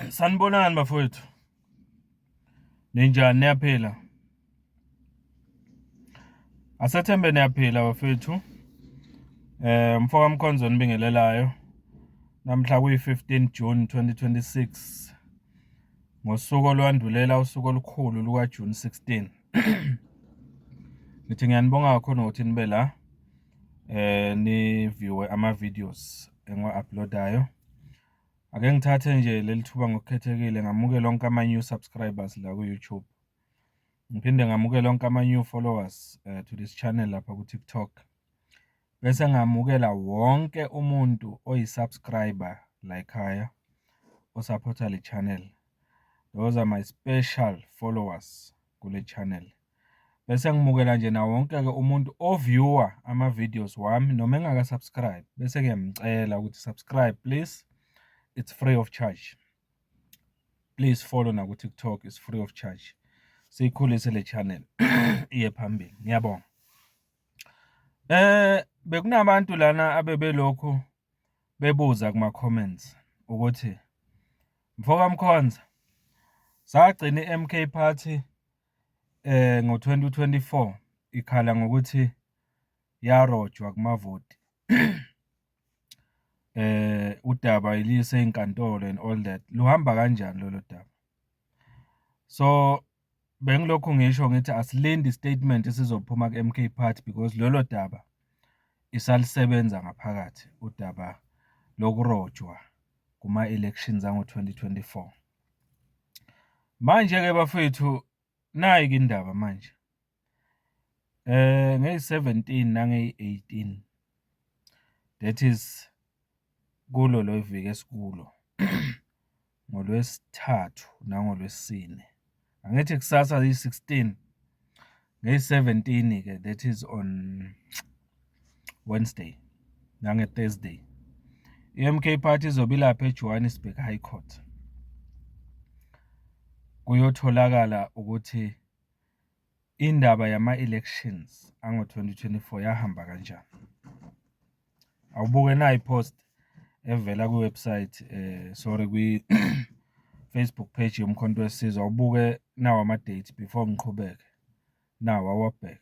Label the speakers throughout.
Speaker 1: Sanibonani bafowethu. Ninjani niyaphila? Asethembe niyaphila bafowethu. Mfoka Mkhonzo nibingelelayo. Namhla kuyi-15 June 2026. Ngosuku olwandulela usuku olukhulu luka June 16. Ngithi ngiyanibonga kakhulu ukuthi nibe la. Ni-viewe ama-videos engiwa-uploadayo. Ake ngithathe nje leli thuba ngokukhethekile ngamukela onke ama-new subscribers la ku-YouTube. Ngiphinde ngamukela onke ama-new followers to this channel lapha ku-TikTok. Bese ngamukela wonke umuntu oyi-subscriber la ekhaya osupporta le channel. Those are my special followers kule channel. Bese ngimukela nje na wonke-ke umuntu oviewer ama-videos wami noma engaka-subscribe. Bese ngiyamcela ukuthi subscribe please. It's free of charge. Please follow na ku-TikTok, it's free of charge. Siyikhulise le channel iye phambili. Ngiyabonga. Bekunabantu lana abebelokhu bebuza kuma comments ukuthi Mfoka Mkhonza sagcina i-MK Party ngo-2024 ikhala ngokuthi yarojwa kumavoti. Udaba ilise inkantolo and all that. Luhamba kanjani lolo daba? So bengilokhu ngisho ngithi asilindi istatement esizophuma ku-MK Party because lolo daba isalisebenza ngaphakathi udaba lokurojwa kuma-elections ango-2024. Manje-ke bafethu nayi indaba manje. Ngeyi-17 nangeyi-18 that is kulo lo viki esikulo ngolwesithathu nangolwesine. Angithi kusasa yi-16 ngeyi-17 ke that is on Wednesday nange-Thursday. I-MK Party izobe ilapha eJohannesburg High Court. Kuyotholakala ukuthi indaba yama-elections ango-2024 yahamba kanjani. Awubuke na i-post evela kwi-website sorry kwi-Facebook page yomkhonto wesizwe. Awubuke nawo ama-dates before ngiqhubeke. Nawo awabheke.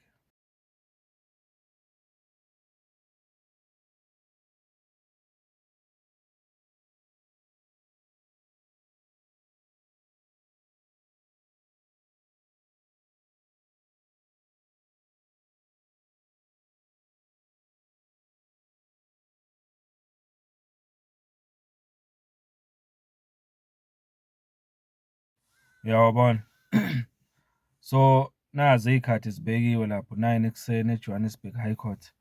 Speaker 1: Uyawabona. So nazi ikhathi zibekiwe lapho 9 ekuseni eJohannesburg High Court.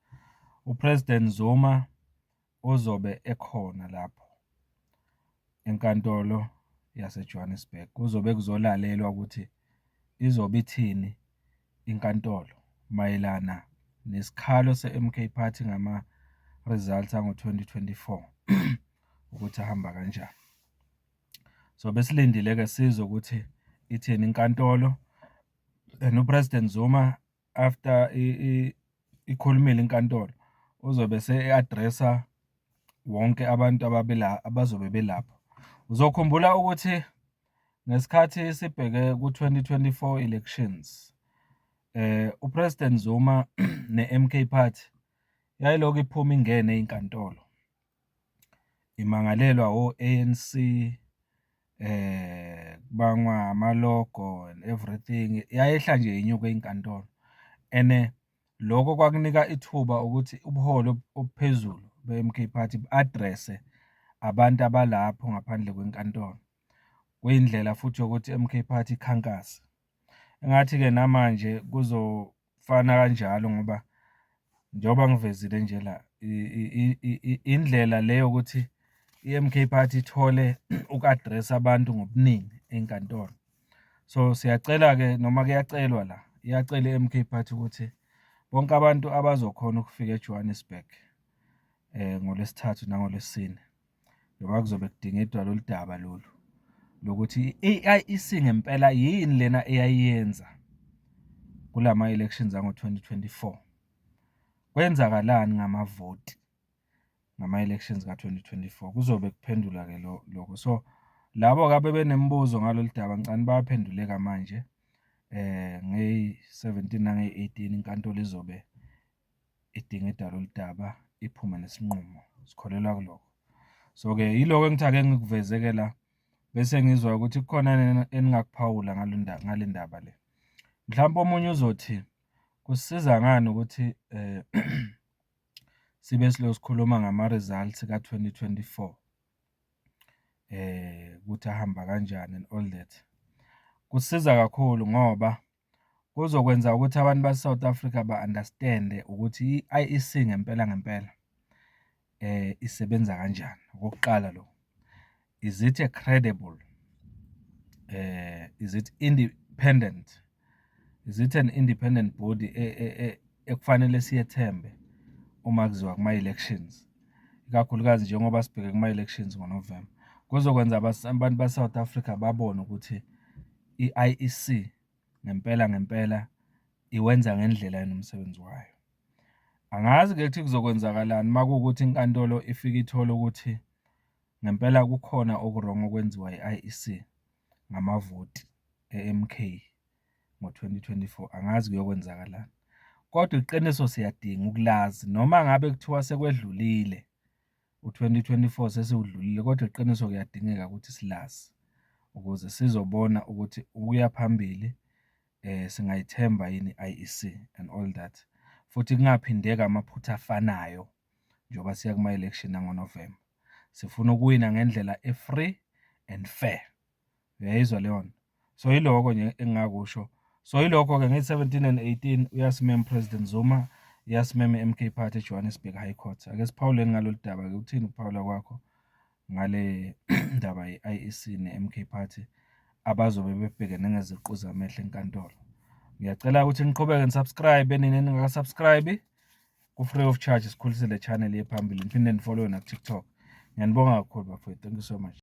Speaker 1: UPresident Zuma uzobe ekhona lapho enkantolo yaseJohannesburg. Kuzobe kuzolalelwa ukuthi izobe ithini inkantolo mayelana nesikhalo se-MK Party ngama results ango-2024 ukuthi ahamba kanjani. So besilindile ke sizwe ukuthi ithini inkantolo. UPresident Zuma after ikhulumile inkantolo uzobe se-addressa wonke abantu abazobe belapho. Uzokhumbula ukuthi ngesikhathi sibheke ku-2024 elections uPresident Zuma ne-MK Party yayilokhu iphuma ingene inkantolo. Imangalelwa o-ANC bangwa amalogo and everything. Yayehla nje inyuke inkantolo. Lokho kwakunika ithuba ukuthi ubuholo obuphezulu be-MK Party bu-addresse abantu abalapho ngaphandle kwenkantolo. Kuyindlela futhi yokuthi MK Party ikhankase. Engathi-ke namanje kuzofana kanjalo ngoba njengoba ngivezile nje la indlela leyo ukuthi i-MK Party ithole uku-addressa abantu ngobuningi enkantolo. So siyacela-ke noma kuyacelwa la, iyacela i-MK Party ukuthi bonke abantu abazokhona ukufika eJohannesburg ngolwesithathu nangolwesine ngoba kuzobe kudingidwa lolu daba lolu lokuthi i-IEC ngempela yini lena eyayiyenza kulama elections ango-2024. Kwenzakalani ngamavoti ngama elections ka-2024. Kuzobe kuphendula ke lokho. So Labo kabe benembuzo ngalolu daba ngicani bayaphenduleka manje. Nge-17 nange-18 inkantolo izobe idingida lolu daba iphume nesinqumo. Sikholelwa kulokho. So-ke yiloko engithi ake ngikuvezeke la bese ngizwa ukuthi kukhona eningakuphawula ngale ndaba le. Mhlawumbe omunye uzothi kusisiza ngani ukuthi sibe sikhuluma ngama-results ka-2024 ukuthi ahamba kanjani and all that. Kusisiza kakhulu ngoba kuzokwenza ukuthi abantu base-South Africa ba-understand ukuthi i-IEC ngempela isebenza kanjani. Okokuqala lo, is it a credible, is it independent, is it an independent body ekufanele siyethembe uma kuziwa kuma-elections, ikakhulukazi njengoba sibheke kuma-elections ngoNovember. Kuzokwenza abantu base-South Africa babone ukuthi i-IEC ngempela iwenza ngendlela nomsebenzi wayo. Angazi-ke ukuthi kuzokwenzakalani uma kuwukuthi inkantolo ifike ithole ukuthi ngempela kukhona okurong okwenziwa i-IEC ngamavoti e-MK ngo-2024. Angazi kuyokwenzakalani. Kodwa iqiniso siyadinga ukulazi noma ngabe kuthiwa sekwedlulile u-2024 sesiwudlulile, kodwa iqiniso kuyadingeka ukuthi silazi ukuze sizobona ukuthi ukuya phambili singayithemba yini i-IEC and all that. Futhi kungaphindeka amaphutha afanayo njengoba siya kuma-election angoNovember. Sifuna ukuwina ngendlela e-free and fair. Uyayizwa leyo nto? So yiloko nje engingakusho. So yilokho-ke nge-17 and 18 uyasimema uPresident Zuma, uyasimema i-MK Party eJohannesburg High Court. Ake siphawuleni ngalolu daba-ke. Uthini ukuphawula kwakho ngale ndaba ye-IEC ne-MK Party abazobe bebhekene ngeziqu zamehlo enkantolo? Ngiyacela ukuthi niqhubeke nisubscribe ningaka-subscribe ku-free of charge, sikhulise le channel yephambili. Niphinde nifollowe na TikTok. Ngiyanibonga kakhulu bafowethu. Thank you so much.